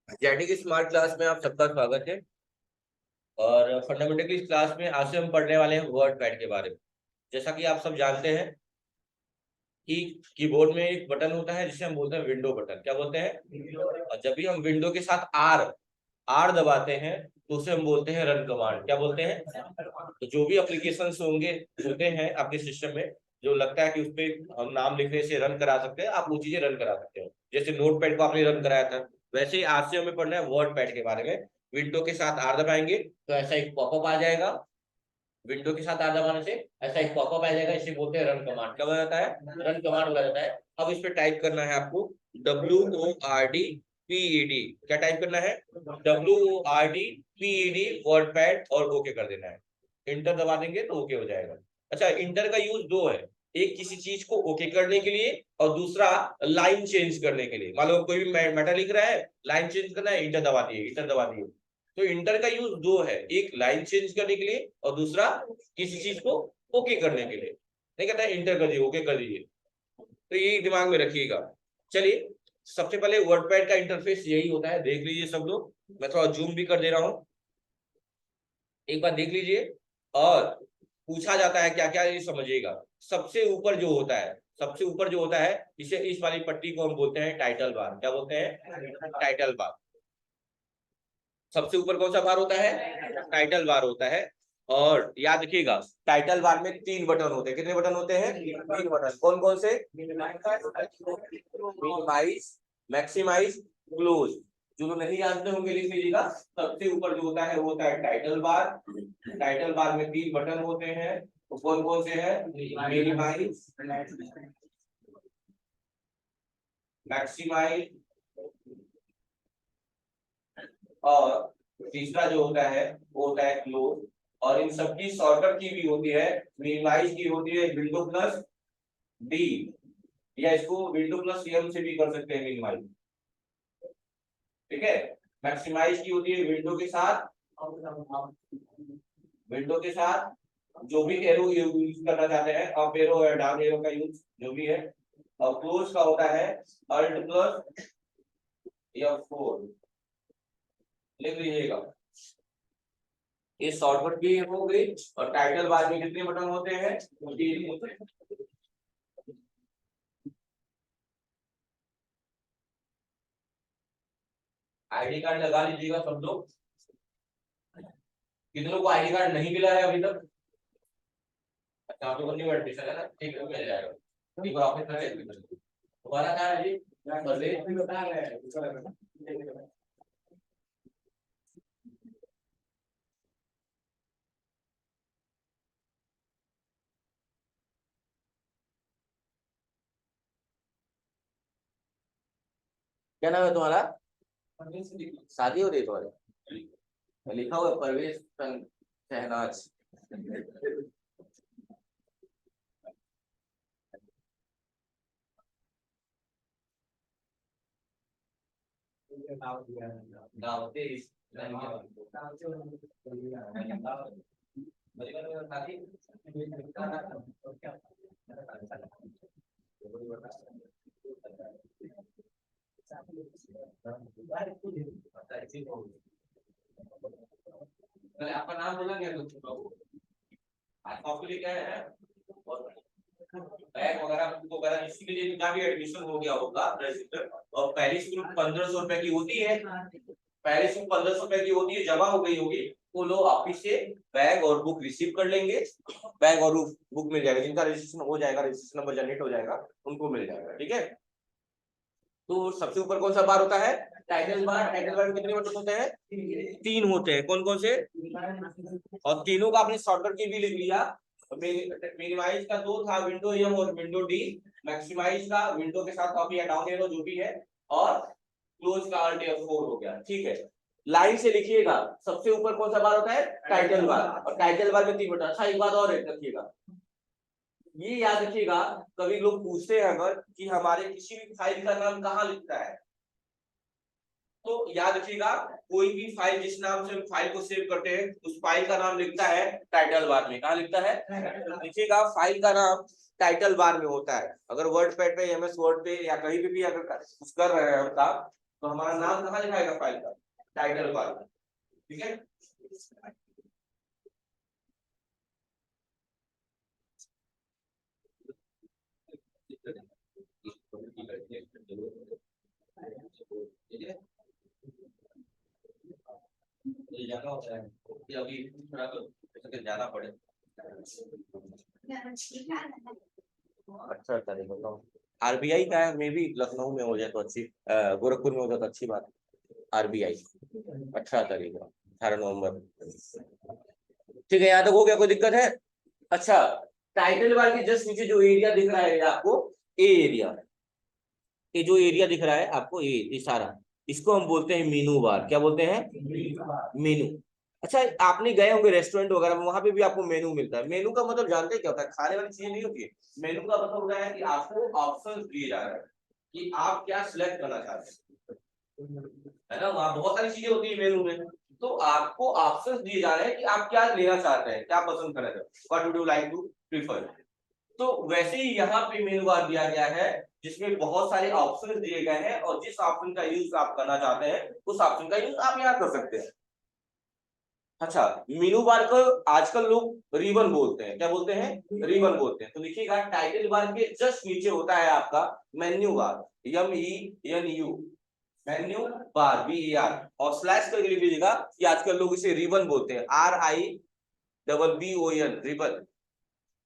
जेटिक smart class में आप सबका स्वागत है। और फंडामेंटल इस क्लास में आज से हम पढ़ने वाले हैं वर्ड पैड के बारे में। जैसा कि आप सब जानते हैं कि कीबोर्ड में एक बटन होता है जिसे हम बोलते हैं विंडो बटन। क्या बोलते हैं? और जब भी हम विंडो के साथ आर आर दबाते हैं तो उसे हम बोलते हैं रन कमांड। क्या बोलते हैं? तो जो भी एप्लीकेशन होंगे होते हैं आपके सिस्टम में, जो लगता है कि उस पर हम नाम लिखने से रन करा सकते हैं, आप वो चीजें रन करा सकते हो। जैसे नोट पैड को आपने रन कराया था, वैसे ही आज से हमें पढ़ना है वर्ड पैड के बारे में। विंडो के साथ आर दबाएंगे तो ऐसा एक पॉपअप आ जाएगा। विंडो के साथ आर दबाने से ऐसा एक पॉपअप आ जाएगा, इसे बोलते हैं रन कमांड। क्या बोला जाता है? रन कमांड बोला जाता है। अब इस पे टाइप करना है आपको WORDPED। क्या टाइप करना है? WORDPED वर्ड पैड, और ओके कर देना है। इंटर दबा देंगे तो ओके हो जाएगा। अच्छा, इंटर का यूज दो है। एक किसी चीज को ओके करने के लिए, और दूसरा लाइन चेंज करने के लिए। मान लो कोई भी मैटर लिख रहा है, लाइन चेंज करना है, इंटर दबा दिए, इंटर दबा दिए। तो इंटर का यूज दो है, एक लाइन चेंज करने के लिए और दूसरा किसी चीज को ओके करने के लिए। नहीं कहता है इंटर कर दीजिए, ओके कर दीजिए। तो ये दिमाग में रखिएगा। चलिए, सबसे पहले वर्डपैड का इंटरफेस यही होता है, देख लीजिए सब लोग। मैं थोड़ा जूम भी कर दे रहा हूँ, एक बार देख लीजिए। और पूछा जाता है क्या क्या, ये समझिएगा। सबसे ऊपर जो होता है, सबसे ऊपर जो होता है, इसे इस वाली पट्टी को हम बोलते हैं टाइटल बार। क्या बोलते हैं? Title bar. सबसे ऊपर कौन सा बार होता है? टाइटल बार होता है। और याद रखिएगा, टाइटल बार में तीन बटन होते हैं। कितने बटन होते हैं? तीन बटन। कौन कौन से? Minimise, maximise, close. जो लोग नहीं जानते होंगे लिख लीजिएगा। सबसे ऊपर जो होता है वो होता है टाइटल बार। टाइटल बार में तीन बटन होते हैं, तो कौन कौन से हैं? मिनिमाइज, मैक्सिमाइज, और तीसरा जो होता है वो होता है क्लोज। और इन सबकी शॉर्टकट की भी होती है। मिनिमाइज की होती है विंडो प्लस डी, या इसको विंडो प्लस एम से भी कर सकते हैं मिनिमाइज। ठीक है। मैक्सिमाइज की होती है विंडो के साथ, विंडो के साथ जो भी एरो यूज करना चाहते हैं, अप एरो या डाउन एरो का यूज जो भी है। और क्लोज का होता है अल्ट प्लस F4। लिख लीजिएगा। ये शॉर्टकट की हो गई। और टाइटल बार में कितने बटन होते हैं? तीन होते हैं। आईडी कार्ड लगा लीजिएगा सब लोग। कितनों को आईडी कार्ड नहीं मिला है अभी तक? अच्छा, आप लोगों ने एडमिशन है ना, ठीक है, मिल जाएगा। ठीक है, ऑफिस में दोबारा क्या है जी? बता रहे हैं। क्या नाम है तुम्हारा? शादी हो रही है तुम्हारी? लिखा हुआ है परवेश शहनाज। दावते आपका नाम बोला गया तो कॉपी क्या है? और बैग वगैरह बुक वगैरह इसके लिए जहाँ भी एडमिशन हो गया होगा रजिस्टर, और पहली स्कूल 1500 रुपए की होती है। पहली स्कूल 1500 रुपए की होती है, जमा हो गई होगी। वो लोग ऑफिस से बैग और बुक रिसीव कर लेंगे। बैग और बुक मिल जाएगा, जिनका रजिस्ट्रेशन हो जाएगा, रजिस्ट्रेशन नंबर जनरेट हो जाएगा, उनको मिल जाएगा। ठीक है। तो सबसे ऊपर कौन सा बार होता है? Title bar. टाइटल बार में कितने बटन होते हैं? तीन होते हैं। कौन कौन से? और तीनों का आपने शॉर्टकट की भी लिख लिया। मिनिमाइज का दो था, विंडो एम और विंडो डी। मैक्सिमाइज का विंडो के साथ कॉपी या डाउन एरो जो भी है। और क्लोज का अल्ट F4 हो गया। ठीक है। लाइन से लिखिएगा। सबसे ऊपर कौन सा बार होता है? Title bar. और टाइटल बार में तीन बटन। अच्छा, एक बात और रखिएगा, ये याद रखिएगा। कभी लोग पूछते हैं अगर कि हमारे किसी भी फाइल का नाम कहाँ लिखता है, तो याद रखिएगा, कोई भी फाइल जिस नाम से हम फाइल को सेव करते हैं उस फाइल का नाम लिखता है टाइटल बार में। कहाँ लिखता है? लिखिएगा, फाइल का नाम टाइटल बार में होता है। अगर वर्ड पैड पे, MS वर्ड पे, या कहीं भी अगर कुछ कर रहे हैं हम काम, तो हमारा नाम कहाँ दिखाएगा फाइल का, टाइटल बार, ठीक है। ये जाना होता है कि अभी थोड़ा तो जाना पड़े। अच्छा चलिए बताओ, आरबीआई का है, मे भी लखनऊ में हो जाए तो अच्छी, गोरखपुर में हो जाए तो अच्छी बात। आरबीआई 18 तारीख, 18 नवंबर, ठीक है, यहाँ तक हो गया, कोई दिक्कत है। अच्छा, टाइटल बार के जस्ट नीचे जो एरिया दिख रहा है आपको, ए एरिया, ये जो एरिया दिख रहा है आपको, ये सारा, इसको हम बोलते हैं मेनू बार। क्या बोलते हैं? मेनू। अच्छा, आपने गए होंगे रेस्टोरेंट वगैरह में, वहां पे भी आपको मेनू मिलता है। मेनू का मतलब जानते हैं क्या होता है? खाने वाली चीजें नहीं होती है। मेनू का मतलब होता है कि आपको ऑप्शन दिए जा रहे हैं कि आप क्या सिलेक्ट करना चाहते हैं, है ना। वहां बहुत सारी चीजें होती है मेनू में, तो आपको ऑप्शन दिए जा रहे हैं कि आप क्या लेना चाहते हैं, क्या पसंद करना चाहते हैं, what would you like to prefer. तो वैसे ही यहाँ पे मेनू बार दिया गया है, जिसमें बहुत सारे ऑप्शन दिए गए हैं, और जिस ऑप्शन का यूज आप करना चाहते हैं उस ऑप्शन का यूज आप यहाँ कर सकते हैं। अच्छा, मेनू बार को आजकल लोग रिबन बोलते हैं। क्या बोलते हैं? रिबन बोलते हैं। तो देखिएगा, टाइटल बार के जस्ट नीचे होता है आपका menu bar, MENU, menu bar, BAR, और स्लैश करके लिख लीजिएगा कि आजकल लोग इसे रिबन बोलते हैं, RIBBON, रिबन।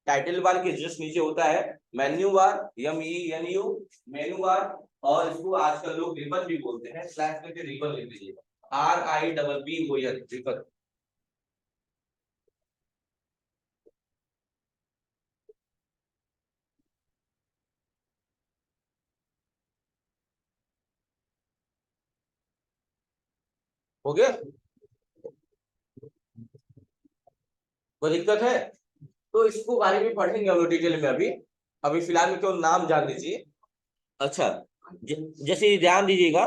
टाइटल बार के जस्ट नीचे होता है menu bar, MENU, menu bar, और इसको आजकल लोग रिबन भी बोलते हैं, स्लैश करके रिबन लिख लीजिएगा, RIBBON, रिबन। हो गया, कोई दिक्कत है? तो इसको बारे में पढ़ेंगे हम लोग डिटेल में। अभी अभी फिलहाल में केवल नाम जान लीजिए। अच्छा, जैसे ध्यान दीजिएगा,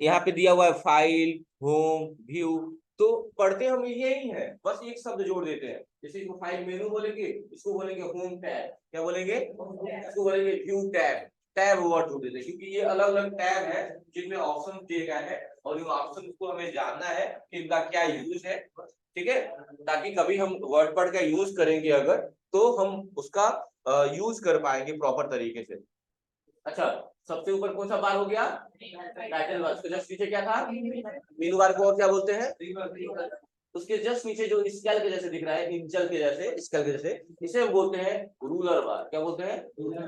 यहाँ पे दिया हुआ है फाइल, होम, व्यू, तो पढ़ते हम यही है, बस एक शब्द जोड़ देते हैं। जैसे इसको फाइल मेनू बोलेंगे, इसको बोलेंगे होम टैब, क्या बोलेंगे? इसको बोलेंगे व्यू टैब। टैब वर्ड जोड़ देते हैं, क्योंकि ये अलग अलग टैब है जिनमें ऑप्शन दिए गए हैं, और इन ऑप्शन को हमें जानना है कि इनका क्या यूज है, ठीक है, ताकि कभी हम वर्ड पढ़ का यूज करेंगे अगर, तो हम उसका यूज कर पाएंगे प्रॉपर तरीके से। अच्छा, सबसे ऊपर कौन सा बार हो गया? Title bar. उसके जस्ट नीचे क्या था? मेनू बार को और क्या बोलते हैं? उसके जस्ट नीचे जो स्केल के जैसे दिख रहा है, इंचल के जैसे, स्केल के जैसे, इसे हम बोलते हैं रूलर बार। क्या बोलते हैं? RULER,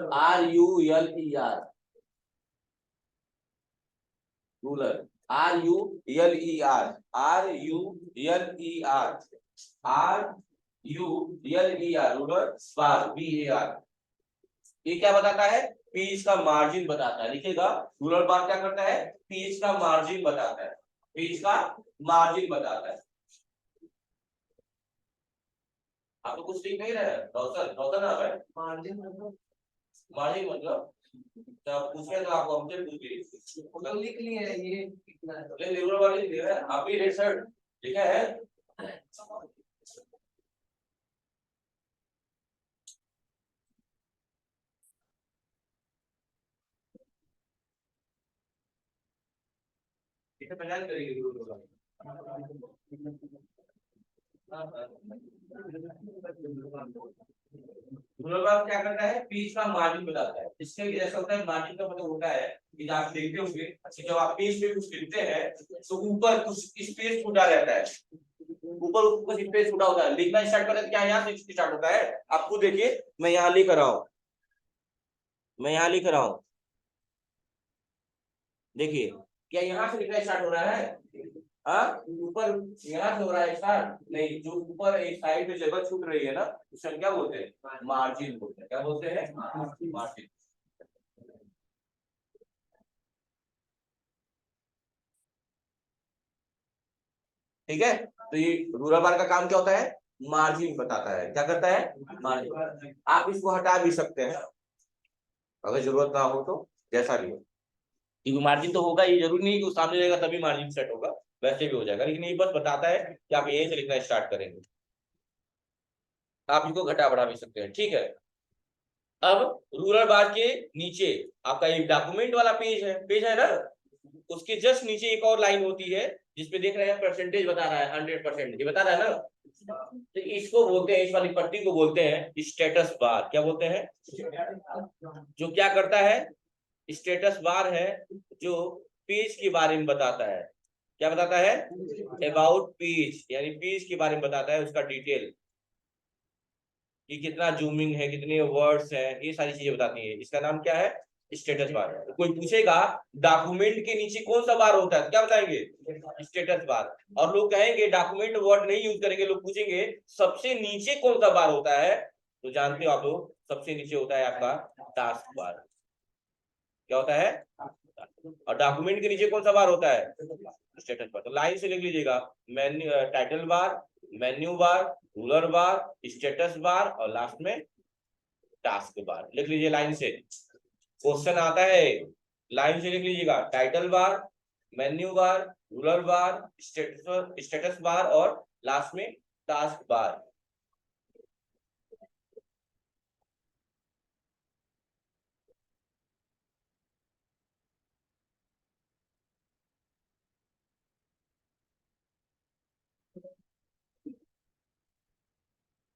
रूलर, RULER, रूलर बार, BAR। ये क्या बताता है? पेज का मार्जिन बताता है। लिखिएगा, रूलर बार क्या करता है? पेज का मार्जिन बताता है, पेज का मार्जिन बताता है। आपको कुछ ठीक नहीं रहा है? रोशन, रोशन नाम है। मार्जिन मतलब जब पूछे तो आपको हमसे पूछिए, तो लिख लिए ये कितना है, रूलर बार लिख दिया है। आप ही रेड शर्ट लिखा है। इसे पहचान करेंगे रूलर बार। रूलर बार क्या करता है? पेज का मार्जिन बताता है। इसके ऐसा होता है, मार्जिन का मतलब होता है कि आप देखते होंगे कि जब आप पेज पे कुछ लिखते हैं तो ऊपर कुछ स्पेस छूटा रहता है, ऊपर कुछ स्पेस छूटा होता है। लिखना स्टार्ट करते हैं, क्या यहाँ से स्टार्ट होता है? आपको देखिए, मैं यहाँ लिख रहा हूँ, मैं यहाँ लिख रहा हूँ, देखिए, क्या यहाँ से लिखना स्टार्ट हो रहा है? हाँ, ऊपर यहाँ से हो रहा है स्टार्ट नहीं, जो ऊपर एक साइड में जगह छूट रही है ना, उसे हम क्या बोलते हैं? मार्जिन बोलते हैं। क्या बोलते हैं? मार्जिन। ठीक है, तो ये रूलर बार का काम क्या होता है? मार्जिन बताता है। क्या करता है? मार्जिन। आप इसको हटा भी सकते हैं अगर जरूरत ना हो तो, जैसा भी हो, क्योंकि मार्जिन तो होगा ही, जरूरी नहीं कि वो सामने रहेगा तभी मार्जिन सेट होगा, वैसे भी हो जाएगा, लेकिन ये बस बताता है कि आप यही से लिखना स्टार्ट करेंगे। आप इसको घटा बढ़ा भी सकते हैं, ठीक है। अब रूलर बार के नीचे आपका एक डॉक्यूमेंट वाला पेज है ना, उसके जस्ट नीचे एक और लाइन होती है जिसपे देख रहे हैं परसेंटेज बता रहा है 100%, ये बता रहा है ना। तो इसको बोलते हैं, इस वाली पट्टी को बोलते हैं स्टेटस बार। क्या बोलते हैं? जो क्या करता है, स्टेटस बार है जो पेज के बारे में बताता है। क्या बताता है? अबाउट पेज, यानी पेज के बारे में बताता है, उसका डिटेल कि कितना जूमिंग है, कितने वर्ड्स है, ये सारी चीजें बताती है। इसका नाम क्या है? Status bar. तो कोई पूछेगा डॉक्यूमेंट के नीचे कौन सा बार होता है, तो क्या बताएंगे? Status bar. और लोग कहेंगे डॉक्यूमेंट वर्ड नहीं यूज करेंगे, लोग पूछेंगे सबसे नीचे कौन सा बार होता है, तो जानते हो आप लोग, सबसे नीचे होता है आपका टास्क बार। क्या होता है? और डॉक्यूमेंट के नीचे कौन सा बार होता है? Status bar. तो लाइन से लिख लीजिएगा, menu, title bar, menu bar, ruler bar, status bar और लास्ट में टास्क बार। लिख लीजिए लाइन से, क्वेश्चन आता है लाइन से लिख लीजिएगा, title bar, menu bar, ruler bar, status bar और लास्ट में टास्क बार।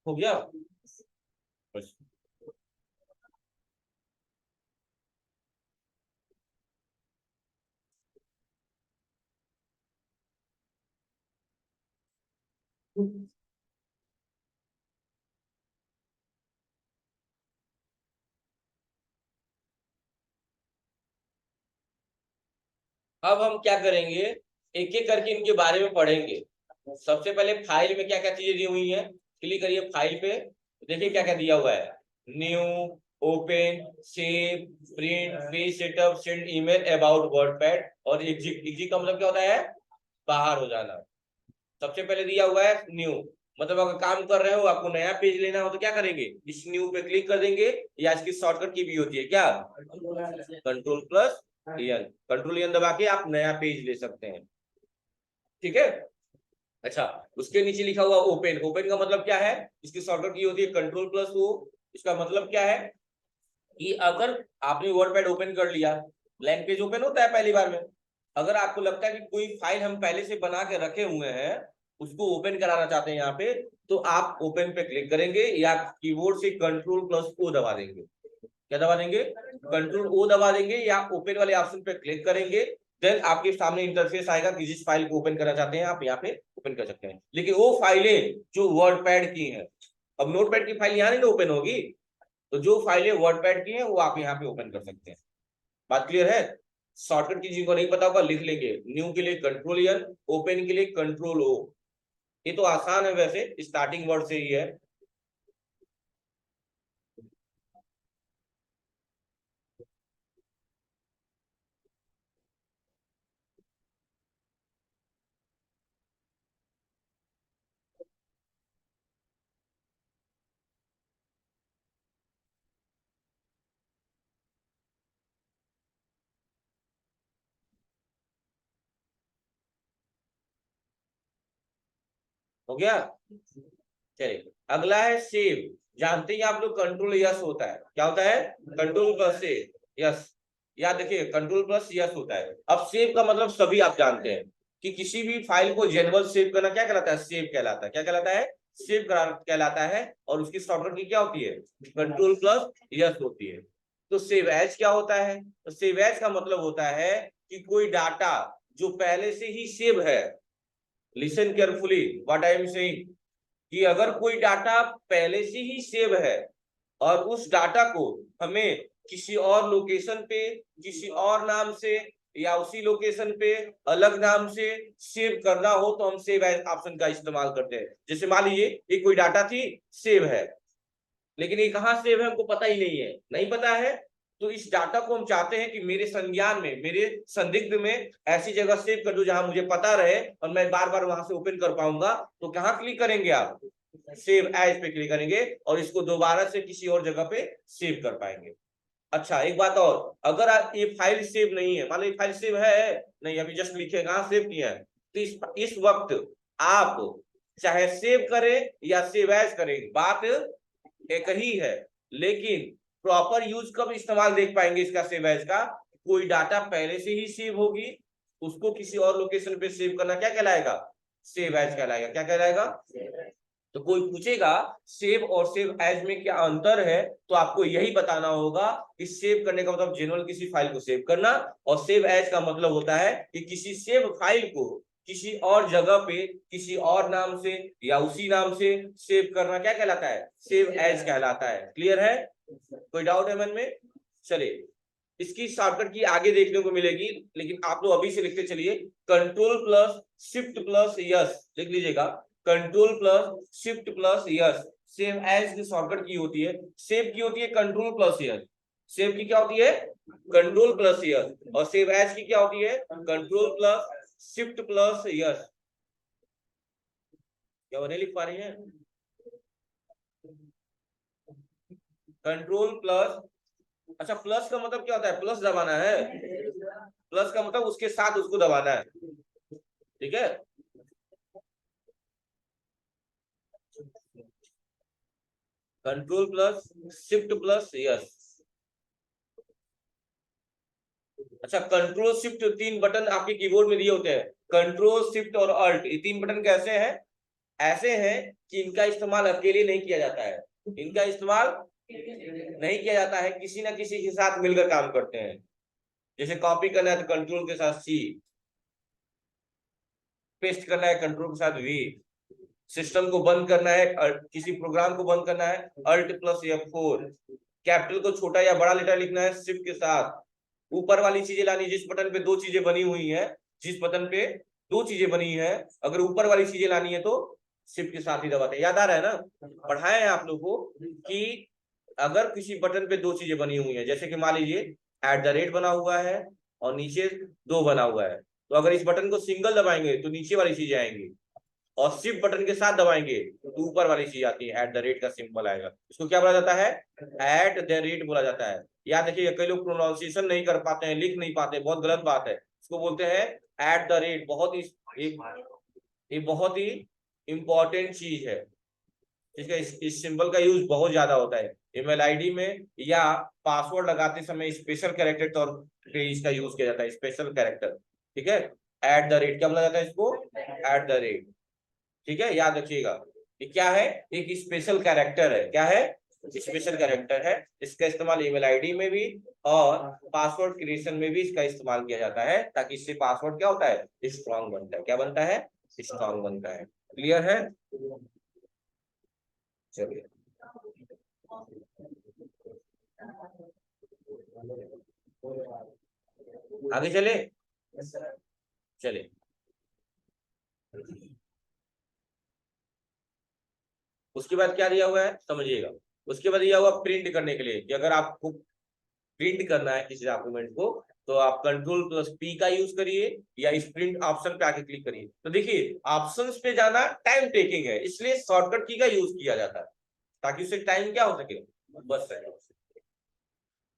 हो गया बस। अब हम क्या करेंगे, एक एक करके इनके बारे में पढ़ेंगे। सबसे पहले फाइल में क्या क्या चीजें दी हुई है, क्लिक करिए फाइल पे, देखिए क्या क्या दिया हुआ है। New, open, save, print, page setup, send email, about, WordPad और एग्जिट। एग्जिट का मतलब क्या होता है? बाहर हो जाना। सबसे पहले दिया हुआ है न्यू, मतलब अगर काम कर रहे हो, आपको नया पेज लेना हो तो क्या करेंगे, इस न्यू पे क्लिक कर देंगे, या इसकी शॉर्टकट की भी होती है क्या, control plus N. Control N दबा के आप नया पेज ले सकते हैं। ठीक है। अच्छा, उसके नीचे लिखा हुआ ओपन। ओपन का मतलब क्या है, इसकी शॉर्टकट की होती है कंट्रोल प्लस ओ। इसका मतलब क्या है कि अगर आपने वर्डपैड ओपन कर लिया, ब्लैंक पेज ओपन होता है पहली बार में, अगर आपको लगता है कि कोई फाइल हम पहले से बना के रखे हुए हैं, उसको ओपन कराना चाहते हैं यहाँ पे, तो आप ओपन पे क्लिक करेंगे या कीबोर्ड से कंट्रोल प्लस ओ दबा देंगे। क्या दबा देंगे? कंट्रोल ओ दबा देंगे या ओपन वाले ऑप्शन पे क्लिक करेंगे। देन आपके सामने इंटरफेस आएगा कि जिस फाइल को ओपन करना चाहते हैं आप यहाँ पे ओपन कर सकते हैं। लेकिन वो फाइलें जो वर्डपैड की हैं, अब नोटपैड की फाइल यहाँ नहीं ना ओपन होगी, तो जो फाइलें वर्डपैड की हैं वो आप यहाँ पे ओपन कर सकते हैं। बात क्लियर है? शॉर्टकट की जिनको नहीं पता होगा लिख लेंगे, न्यू के लिए कंट्रोल एन, ओपन के लिए कंट्रोल ओ। ये तो आसान है वैसे, स्टार्टिंग वर्ड से ही है। हो गया? चलिए अगला है सेव। जानते हैं आप लोग कंट्रोल यस होता है, क्या होता है? कंट्रोल प्लस से यस, या देखिए कंट्रोल प्लस यस होता है। अब सेव का मतलब सभी आप जानते हैं कि किसी भी फाइल को जनरल सेव करना क्या कहलाता है, सेव कहलाता है। क्या कहलाता है? सेव कहलाता है। और उसकी शॉर्टकट की क्या होती है? कंट्रोल प्लस यस होती है। तो सेव एज क्या होता है? तो सेव एज का मतलब होता है कि कोई डाटा जो पहले से ही सेव है, listen carefully what I am saying, कि अगर कोई डाटा पहले से ही सेव है और उस डाटा को हमें किसी और लोकेशन पे, किसी और नाम से या उसी लोकेशन पे अलग नाम से सेव करना हो, तो हम सेव एज ऑप्शन का इस्तेमाल करते हैं। जैसे मान लीजिए ये कोई डाटा थी, सेव है, लेकिन ये कहाँ सेव है हमको पता ही नहीं है, नहीं पता है, तो इस डाटा को हम चाहते हैं कि मेरे संज्ञान में, मेरे संदिग्ध में ऐसी जगह सेव कर दो जहां मुझे पता रहे और मैं बार बार वहां से ओपन कर पाऊंगा। तो कहाँ क्लिक करेंगे आप? सेव एज पे क्लिक करेंगे और इसको दोबारा से किसी और जगह पे सेव कर पाएंगे। अच्छा एक बात और, अगर ये फाइल सेव नहीं है, मान लो ये फाइल सेव है नहीं, अभी जस्ट लिखे कहाँ सेव किया है, तो इस वक्त आप चाहे सेव करें या सेव एज करें, बात एक ही है। लेकिन प्रॉपर यूज कब इस्तेमाल देख पाएंगे इसका, सेव एज का? कोई डाटा पहले से ही सेव होगी, उसको किसी और लोकेशन पे सेव करना क्या कहलाएगा? सेव एज कहलाएगा। क्या कहलाएगा? तो कोई पूछेगा सेव और सेव एज में क्या अंतर है, तो आपको यही बताना होगा कि सेव करने का मतलब जनरल किसी फाइल को सेव करना, और सेव एज का मतलब होता है कि किसी सेव फाइल को किसी और जगह पे किसी और नाम से या उसी नाम से सेव करना क्या कहलाता है? सेव एज कहलाता है। क्लियर है? कोई डाउट है मन में? चलिए, इसकी शॉर्टकट की आगे देखने को मिलेगी, लेकिन आप लोग अभी से लिखते चलिए, control plus shift plus S लिख लीजिएगा। Control plus shift plus S save as की शॉर्टकट की होती है। सेव की होती है कंट्रोल प्लस यस। सेव की क्या होती है? Control plus yes. और सेव एज की क्या होती है? Control plus shift plus yes. क्या वो नहीं लिख पा रही है? कंट्रोल प्लस, अच्छा प्लस का मतलब क्या होता है? प्लस दबाना है। प्लस का मतलब उसके साथ उसको दबाना है। ठीक है, control plus shift plus yes. अच्छा, कंट्रोल शिफ्ट तीन बटन आपके कीबोर्ड में दिए होते हैं, कंट्रोल शिफ्ट और अल्ट, ये तीन बटन कैसे हैं? ऐसे हैं कि इनका इस्तेमाल अकेले नहीं किया जाता है। इनका इस्तेमाल नहीं किया जाता है, किसी ना किसी के साथ मिलकर काम करते हैं। जैसे कॉपी करना है तो कंट्रोल के साथ सी, पेस्ट करना है कंट्रोल के साथ वी, सिस्टम को बंद करना है, किसी प्रोग्राम को बंद करना है अल्ट प्लस F4, कैपिटल को छोटा या बड़ा लेटर लिखना है शिफ्ट के साथ, ऊपर वाली चीजें लानी, जिस बटन पे दो चीजें बनी हुई है, जिस बटन पे दो चीजें बनी है, अगर ऊपर वाली चीजें लानी है तो शिफ्ट के साथ ही दबाते हैं। याद आ रहा है ना? पढ़ाए हैं आप लोग को कि अगर किसी बटन पे दो चीजें बनी हुई है, जैसे कि मान लीजिए @ बना हुआ है और नीचे दो बना हुआ है, तो अगर इस बटन को सिंगल दबाएंगे तो नीचे वाली चीजें आएंगी, और शिफ्ट बटन के साथ दबाएंगे तो ऊपर वाली चीज आती है, @ का सिंबल आएगा। इसको क्या बोला जाता है? @ बोला जाता है। याद रखिए, कई लोग प्रोनाउंसिएशन नहीं कर पाते हैं, लिख नहीं पाते, बहुत गलत बात है। इसको बोलते हैं @। बहुत ही ये बहुत ही इंपॉर्टेंट चीज है, इसका इस सिंबल का यूज बहुत ज्यादा होता है ईमेल आईडी में, या पासवर्ड लगाते समय स्पेशल कैरेक्टर तौर पे इसका यूज किया जाता है, स्पेशल कैरेक्टर। ठीक है, @ क्या बोला जाता है इसको? @। ठीक है, याद रखिएगा। ये क्या है? एक स्पेशल कैरेक्टर है। क्या है? स्पेशल कैरेक्टर है। इसका इस्तेमाल ईमेल आईडी में भी और पासवर्ड क्रिएशन में भी इसका इस्तेमाल किया जाता है, ताकि इससे पासवर्ड क्या होता है? स्ट्रांग बनता है। क्या बनता है? स्ट्रांग बनता है। क्लियर है? चलिए, आगे चले। चले, उसके बाद क्या दिया हुआ है समझिएगा। उसके बाद दिया हुआ प्रिंट करने के लिए, कि अगर आपको प्रिंट करना है किसी डॉक्यूमेंट को, तो आप कंट्रोल+P का यूज करिए, या इस प्रिंट ऑप्शन पे आके क्लिक करिए। तो देखिए, ऑप्शंस पे जाना टाइम टेकिंग है, इसलिए शॉर्टकट की का यूज किया जाता है, ताकि उससे टाइम क्या हो सके? बच सके।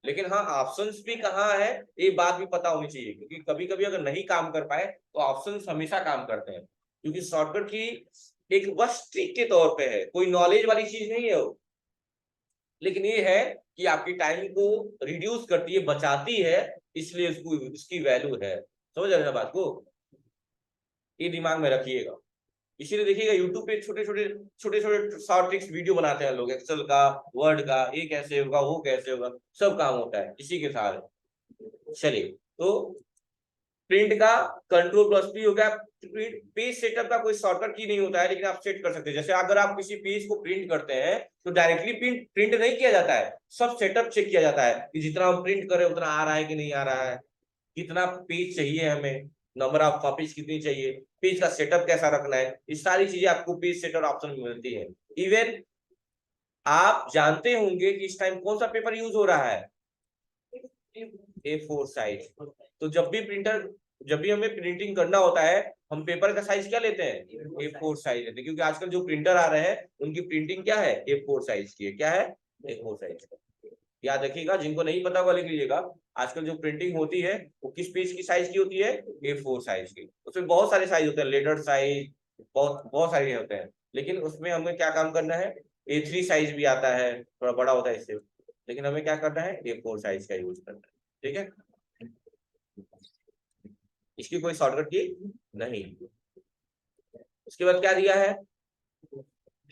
लेकिन हाँ, ऑप्शंस भी कहाँ है ये बात भी पता होनी चाहिए, क्योंकि कभी कभी अगर नहीं काम कर पाए तो ऑप्शंस हमेशा काम करते हैं, क्योंकि शॉर्टकट की एक बस ट्रिक के तौर पे है, कोई नॉलेज वाली चीज नहीं है वो, लेकिन ये है कि आपकी टाइम को रिड्यूस करती है, बचाती है, इसलिए उसको इसकी वैल्यू है। समझ रहे हैं बात को? ये दिमाग में रखिएगा। इसीलिए देखिएगा यूट्यूब पे छोटे छोटे शॉर्ट ट्रिक्स वीडियो बनाते हैं लोग, एक्सेल का, वर्ड का, ये कैसे होगा, वो कैसे होगा, सब काम होता है इसी के साथ। चलिए, तो प्रिंट का कंट्रोल+P हो गया। पेज सेटअप का कोई शॉर्टकट की नहीं होता है, लेकिन आप सेट कर सकते हैं। जैसे अगर आप किसी पेज को प्रिंट करते हैं तो डायरेक्टली प्रिंट नहीं किया जाता है, सब सेटअप चेक किया जाता है कि जितना हम प्रिंट करें उतना आ रहा है कि नहीं आ रहा है, कितना पेज चाहिए हमें, नंबर ऑफ कॉपीज कितनी चाहिए, पेज का सेटअप कैसा रखना है, ये सारी चीजें आपको पेज सेटअप ऑप्शन में मिलती है। इवन आप जानते होंगे कि इस टाइम कौन सा पेपर यूज हो रहा है? A4 size. तो जब भी हमें प्रिंटिंग करना होता है, हम पेपर का साइज क्या लेते हैं? A4 साइज लेते हैं, क्योंकि आजकल जो प्रिंटर आ रहे हैं उनकी प्रिंटिंग क्या है? A4 साइज की है। क्या है? A4 size. याद रखिएगा, जिनको नहीं पता वो लिख लीजिएगा। आजकल जो प्रिंटिंग होती है वो किस पेज की साइज की होती है? A4 साइज की। उसमें बहुत सारे साइज होते हैं, लेटर साइज, बहुत बहुत सारे होते हैं, लेकिन उसमें हमें क्या काम करना है? A3 साइज भी आता है, थोड़ा बड़ा होता है इससे, लेकिन हमें क्या करना है? A4 साइज का यूज करना है। ठीक है, इसकी कोई शॉर्टकट की नहीं। उसके बाद क्या दिया है,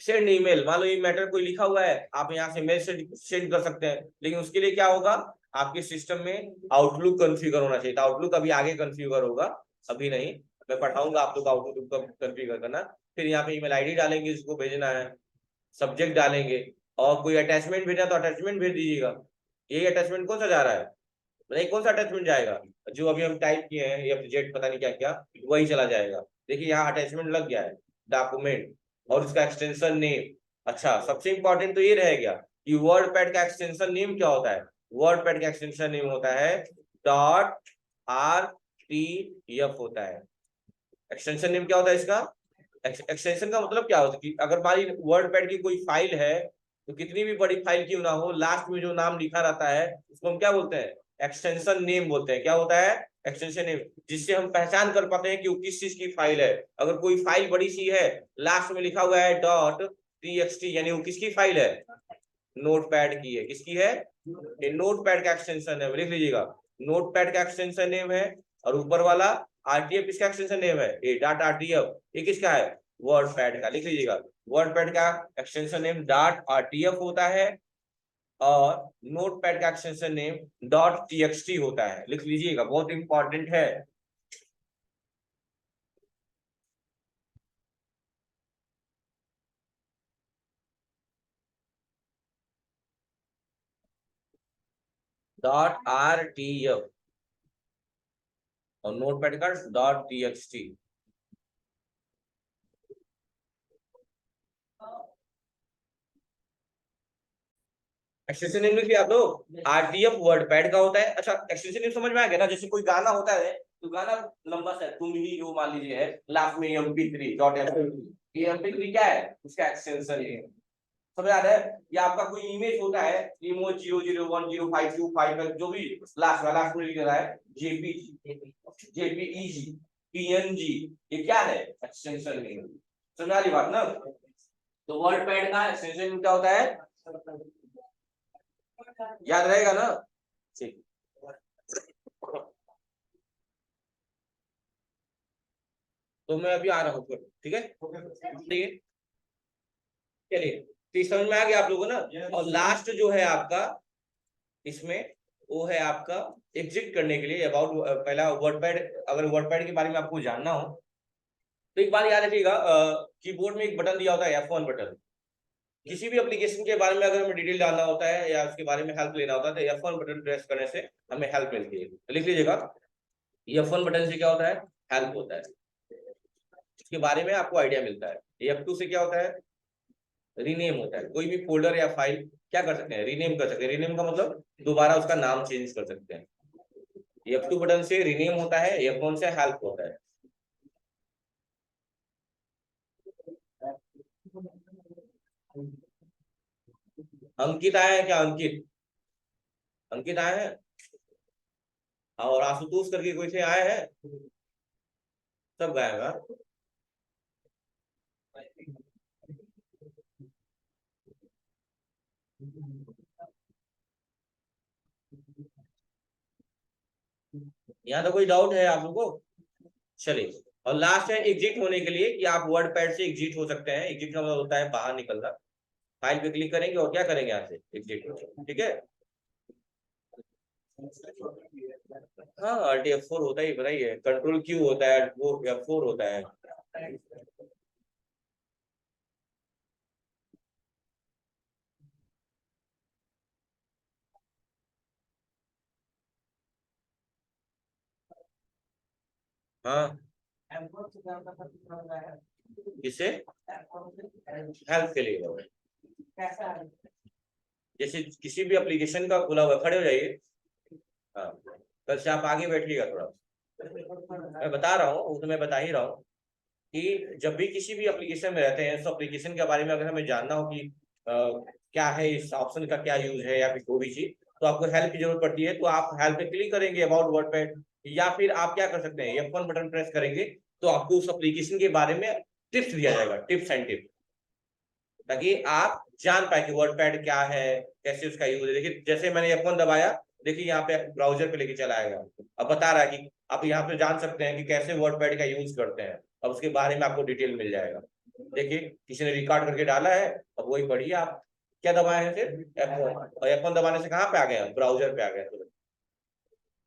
सेंड ईमेल। मान लो ये मैटर कोई लिखा हुआ है, आप यहाँ से मेल सेंड कर सकते हैं, लेकिन उसके लिए क्या होगा, आपके सिस्टम में आउटलुक कॉन्फ़िगर होना चाहिए। तो आउटलुक अभी आगे कॉन्फ़िगर होगा, अभी नहीं। मैं पढ़ाऊंगा आप लोग आउटलुक कॉन्फ़िगर करना। फिर यहाँ पे ईमेल आईडी डालेंगे, इसको भेजना है, सब्जेक्ट डालेंगे, और कोई अटैचमेंट भेजना तो अटैचमेंट भेज दीजिएगा। यही अटैचमेंट कौन सा जा रहा है, नहीं कौन सा अटैचमेंट जाएगा, जो अभी हम टाइप किए हैं या जेड पता नहीं क्या क्या, वही चला जाएगा। देखिए यहाँ अटैचमेंट लग गया है, डॉक्यूमेंट, और उसका एक्सटेंशन नेम। अच्छा, सबसे इंपॉर्टेंट तो ये रह गया कि वर्ड पैड का एक्सटेंशन नेम क्या होता है। वर्ड पैड का एक्सटेंशन नेम होता है .rtf होता है। एक्सटेंशन नेम क्या होता है इसका, एक्सटेंशन का मतलब क्या होता है कि अगर मान लीजिए वर्ड पैड की कोई फाइल है, तो कितनी भी बड़ी फाइल क्यों ना हो, लास्ट में जो नाम लिखा रहता है उसको हम क्या बोलते हैं, एक्सटेंशन नेम बोलते हैं। क्या होता है, एक्सटेंशन नेम, जिससे हम पहचान कर पाते हैं कि वो किस चीज की फाइल है। अगर कोई फाइल बड़ी सी है, लास्ट में लिखा हुआ है .txt, यानी वो किसकी फाइल है, नोटपैड की है। किसकी है, ये नोटपैड का एक्सटेंशन है, लिख लीजिएगा, नोटपैड का एक्सटेंशन नेम है। और ऊपर वाला आरटीएफ किसका एक्सटेंशन नेम है, ये डॉट आरटीएफ, ये किसका है, वर्डपैड का। लिख लीजिएगा, वर्डपैड का एक्सटेंशन नेम डॉट आरटीएफ होता है, और नोटपैड का एक्सटेंशन नेम डॉट टीएक्सटी होता है। लिख लीजिएगा, बहुत इंपॉर्टेंट है। डॉट आरटीएफ और नोटपैड का डॉट टीएक्सटी। एक्सटेंशन नेम लिख लिया आप लोग, आरटीएफ वर्डपैड का होता है। अच्छा, एक्सटेंशन नेम समझ में आ गया ना, जैसे कोई गाना होता है, तो गाना लंबा सा तुम ही हो मान लीजिए है, लास्ट में mp3 डॉट mp3, ये mp3 क्या है, उसका एक्सटेंशन नेम। समझ आ रहा है। या आपका कोई इमेज होता है, इमो 0010525 जो भी लास्ट में लिख रहा है, जेपीजी, जेपीईजी, पीएनजी, ये क्या है, एक्सटेंशन नेम। समझ आ रही बात ना। तो वर्डपैड का एक्सटेंशन नेम क्या होता है, याद रहेगा ना। ठीक, तो मैं अभी आ रहा हूँ, ठीक है, ठीक है, चलिए। तो समझ में आ गया आप लोगों को ना। और लास्ट जो है आपका इसमें, वो है आपका एग्जिट करने के लिए अबाउट, पहला वर्डपैड। अगर वर्डपैड के बारे में आपको जानना हो तो एक बार याद रखिएगा, कीबोर्ड में एक बटन दिया होता है F1 बटन। किसी भी एप्लीकेशन के बारे में अगर हमें डिटेल डालना होता है या उसके बारे में हेल्प लेना होता है, तो F1 बटन प्रेस करने से हमें हेल्प मिलती है। तो लिख लीजिएगा, F1 बटन से क्या होता है, हेल्प होता है, इसके बारे में आपको आइडिया मिलता है। F2 से क्या होता है, रीनेम होता है। कोई भी फोल्डर या फाइल क्या कर सकते हैं, रीनेम कर सकते हैं। रीनेम का मतलब दोबारा उसका नाम चेंज कर सकते हैं। F2 बटन से रीनेम होता है, F1 से हेल्प होता है। अंकित आया है क्या, अंकित, अंकित आया है, और आशुतोष करके कोई से आया है, सब गायब है। यहाँ तो कोई डाउट है आप लोगों को, चलिए। और लास्ट है एग्जिट होने के लिए, कि आप वर्ड पैड से एग्जिट हो सकते हैं। एग्जिट का मतलब होता है बाहर निकलना। फाइल पे क्लिक करेंगे और क्या करेंगे, यहाँ से एग्जिट, ठीक है। हाँ, RTF4 होता ही बताइए, कंट्रोल क्यू होता है, वो F4 होता है। हाँ, किसे, हेल्प के लिए होगा। जैसे किसी भी एप्लीकेशन का खुला हुआ, खड़े हो जाइए, हाँ, कल से आप आगे बैठिएगा थोड़ा, मैं बता रहा हूँ, वो तो मैं बता ही रहा हूँ कि जब भी किसी भी एप्लीकेशन में रहते हैं, तो एप्लीकेशन के बारे में अगर हमें जानना हो कि क्या है, इस ऑप्शन का क्या यूज है, या फिर कोई भी चीज, तो आपको हेल्प की जरूरत पड़ती है, तो आप हेल्प पे क्लिक करेंगे अबाउट वर्डपैड, या फिर आप क्या कर सकते हैं, F1 बटन प्रेस करेंगे, तो आपको उस एप्लीकेशन के बारे में टिप्स दिया जाएगा, टिप्स एंड टिप्स, ताकि आप जान पाए कि वर्डपैड क्या है, कैसे उसका यूज है। देखिए जैसे मैंने F1 दबाया, देखिए यहाँ पे ब्राउजर पे लेके चला आएगा, अब बता रहा है कि आप यहाँ पे जान सकते हैं कि कैसे वर्डपैड का यूज करते हैं, अब उसके बारे में आपको डिटेल मिल जाएगा। देखिए किसी ने रिकॉर्ड करके डाला है, अब वही पढ़िए आप। क्या दबाए हैं फिर? F1, और F1 दबाने से कहाँ पे आ गए? ब्राउजर पे आ गए तुरंत।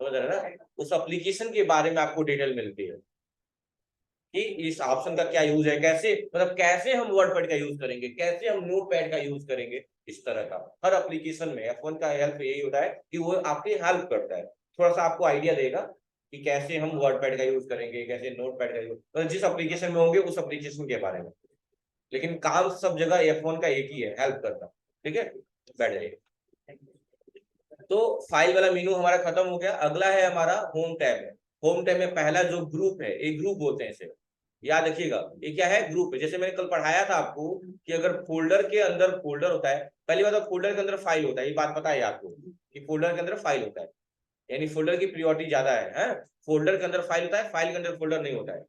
समझ रहे हैं ना? उस एप्लीकेशन के बारे में आपको डिटेल मिलती है कि इस ऑप्शन का क्या यूज है, कैसे मतलब कैसे हम वर्डपैड का यूज करेंगे, कैसे हम नोटपैड का यूज करेंगे। इस तरह का हर एप्लीकेशन में F1 का हेल्प यही होता है कि वो आपकी हेल्प करता है, थोड़ा सा आपको आइडिया देगा कि कैसे हम वर्डपैड का यूज करेंगे, कैसे नोटपैड का यूज, मतलब जिस एप्लीकेशन में होंगे उस एप्लीकेशन के बारे में। लेकिन काम सब जगह F1 का एक ही है, हेल्प करता। ठीक है, बैठ जाइए। तो फाइल वाला मेनू हमारा खत्म हो गया। अगला है हमारा होम टैब है। होम टैब में पहला जो ग्रुप है, एक ग्रुप बोलते हैं इसे, याद रखिएगा। ये क्या है? ग्रुप है। जैसे मैंने कल पढ़ाया था आपको कि अगर फोल्डर के अंदर फोल्डर होता है, पहली बात तो फोल्डर के अंदर फाइल होता है, ये बात पता है आपको कि फोल्डर के अंदर फाइल होता है, यानी फोल्डर की प्रियोरिटी ज्यादा है? फोल्डर के अंदर फाइल होता है, फाइल के अंदर फोल्डर नहीं होता है।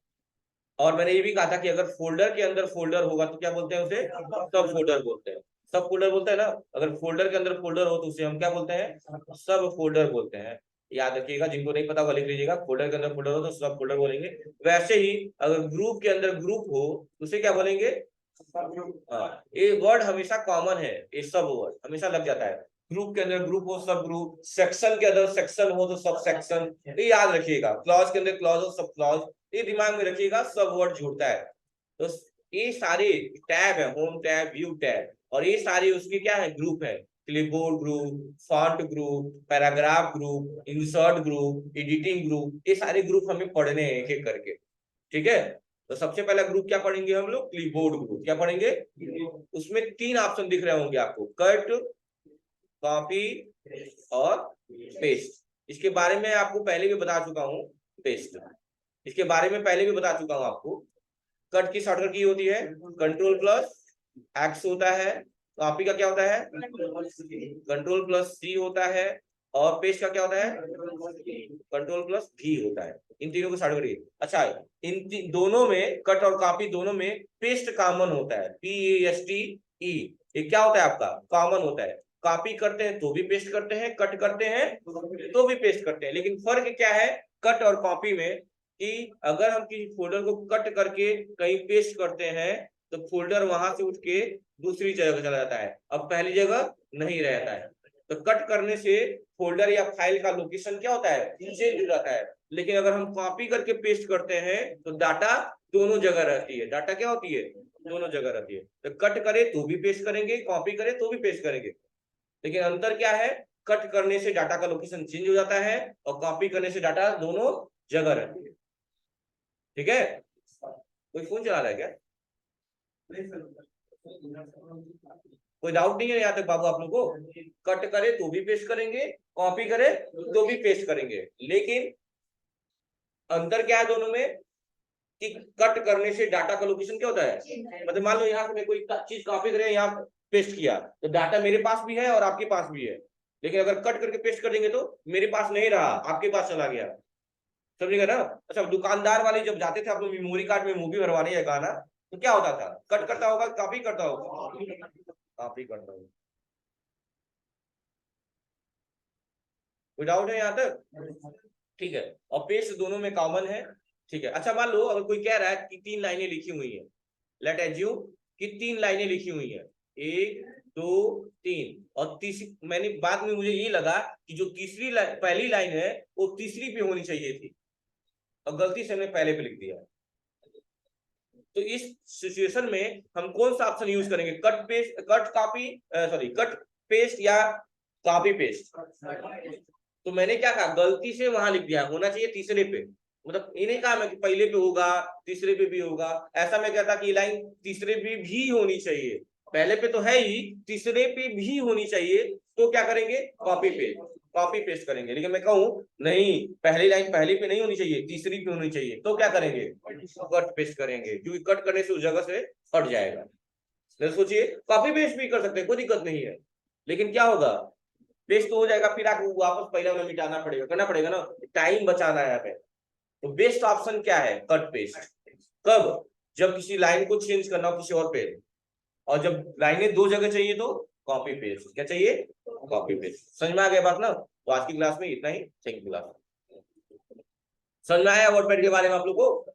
और मैंने ये भी कहा था कि अगर फोल्डर के अंदर फोल्डर होगा तो क्या बोलते हैं उसे? सब फोल्डर बोलते हैं। सब फोल्डर बोलते हैं ना? अगर फोल्डर के अंदर फोल्डर हो तो उसे हम क्या बोलते हैं? सब फोल्डर बोलते हैं। याद रखिएगा, जिनको नहीं पता वो लिख लीजिएगा, फोल्डर के अंदर फोल्डर हो तो सब फोल्डर बोलेंगे। वैसे ही अगर ग्रुप के अंदर ग्रुप हो तो उसे क्या बोलेंगे? हाँ, ये वर्ड हमेशा कॉमन है, ये सब वर्ड हमेशा लग जाता है। ग्रुप के अंदर ग्रुप हो सब ग्रुप, सेक्शन के अंदर सेक्शन हो तो सब सेक्शन, ये याद रखिएगा। क्लॉज के अंदर क्लॉज हो सब क्लॉज, ये दिमाग में रखिएगा, सब वर्ड जुड़ता है। तो ये सारे टैब है, होम टैब, व्यू टैब, और ये सारे उसके क्या है? ग्रुप है। Clipboard group, font group, paragraph group, insert group, editing group, ये सारे ग्रुप हमें पढ़ने हैं एक एक करके। ठीक है, तो सबसे पहला ग्रुप क्या पढ़ेंगे हम लोग? Clipboard group. क्या पढ़ेंगे? उसमें तीन ऑप्शन दिख रहे होंगे आपको, कट, कॉपी और पेस्ट। इसके बारे में आपको पहले भी बता चुका हूँ। पेस्ट, इसके बारे में पहले भी बता चुका हूँ आपको। कट की शॉर्टकट की होती है कंट्रोल प्लस एक्स होता है, कॉपी का क्या होता है? कंट्रोल प्लस सी होता है, और पेस्ट का क्या होता है? कंट्रोल प्लस भी होता है। इन तीनों को शॉर्टकट। अच्छा, इन दोनों में, कट और कॉपी दोनों में पेस्ट कॉमन होता है, PASTE। ये क्या होता है? आपका कॉमन होता है। कॉपी करते हैं तो भी पेस्ट करते हैं, कट करते हैं तो भी पेस्ट करते हैं। लेकिन फर्क क्या है कट और कॉपी में? कि अगर हम किसी फोल्डर को कट करके कहीं पेस्ट करते हैं तो फोल्डर वहां से उठ के दूसरी जगह चला जाता है, अब पहली जगह नहीं रहता है। तो कट करने से फोल्डर या फाइल का लोकेशन क्या होता है? चेंज हो जाता है। लेकिन अगर हम कॉपी करके पेस्ट करते हैं तो डाटा दोनों जगह रहती है। डाटा क्या होती है? दोनों जगह रहती है। तो कट करे तो भी पेस्ट करेंगे, कॉपी करे तो भी पेस्ट करेंगे। लेकिन अंतर क्या है? कट करने से डाटा का लोकेशन चेंज हो जाता है, और कॉपी करने से डाटा दोनों जगह रहती है। ठीक है, कोई फोन चला रहा है क्या? कोई डाउट नहीं है यहाँ तक बाबू आप लोग को? कट करे तो भी पेस्ट करेंगे, कॉपी करे तो भी पेस्ट करेंगे। लेकिन अंतर क्या है दोनों में? कि कट करने से डाटा का लोकेशन क्या होता है? मतलब मान लो यहाँ से मैं कोई चीज कॉपी करे, यहाँ पेस्ट किया, तो डाटा मेरे पास भी है और आपके पास भी है। लेकिन अगर कट करके पेस्ट कर देंगे तो मेरे पास नहीं रहा, आपके पास चला गया। समझेगा ना? अच्छा, दुकानदार वाले जब जाते थे आप लोग मेमोरी कार्ड में मूवी भरवाने या गाना, तो क्या होता था? कट करता होगा, कॉपी करता होगा? कॉपी करता होगा। कोई डाउट है यहाँ तक? ठीक है, और पेस्ट दोनों में कॉमन है। ठीक है, अच्छा मान लो अगर कोई कह रहा है कि तीन लाइनें लिखी हुई है, लेट एज्यूम कि तीन लाइनें लिखी हुई है, एक, दो, तीन, और तीसरी, मैंने बाद में मुझे ये लगा कि जो तीसरी पहली लाइन है वो तीसरी पे होनी चाहिए थी, और गलती से हमने पहले पे लिख दिया। तो इस सिचुएशन में हम कौन सा ऑप्शन यूज करेंगे? Cut paste, cut copy, sorry cut paste या कॉपी पेस्ट? तो मैंने क्या कहा, गलती से वहां लिख दिया, होना चाहिए तीसरे पे। मतलब ये नहीं कहा मैं कि पहले पे होगा, तीसरे पे भी होगा। ऐसा मैं कहता कि लाइन तीसरे पे भी होनी चाहिए, पहले पे तो है ही, तीसरे पे भी होनी चाहिए। तो क्या करेंगे? कॉपी पेस्ट, कॉपी पेस्ट करेंगे। लेकिन मैं कहूं नहीं, पहली लाइन पहले पे नहीं होनी चाहिए, तीसरी पे होनी चाहिए, तो क्या करेंगे? कट पेस्ट करेंगे, क्योंकि कट करने से उस जगह से हट जाएगा। तो सोचिए, कॉपी पेस्ट भी कर सकते हैं, कोई दिक्कत नहीं है। लेकिन क्या होगा? पेस्ट तो हो जाएगा, फिर आपको वापस पहले वाला मिटाना पड़ेगा, करना पड़ेगा ना, टाइम बचाना है यहाँ पे। तो बेस्ट ऑप्शन क्या है? Cut paste. कब? जब किसी लाइन को चेंज करना हो किसी और पे, और जब लाइनें दो जगह चाहिए तो कॉपी पेस्ट। क्या चाहिए? Copy paste. समझ में आ गया बात ना? तो आज की क्लास में इतना ही। Thank you class. समझ में आया वोट पैड के बारे में आप लोग को?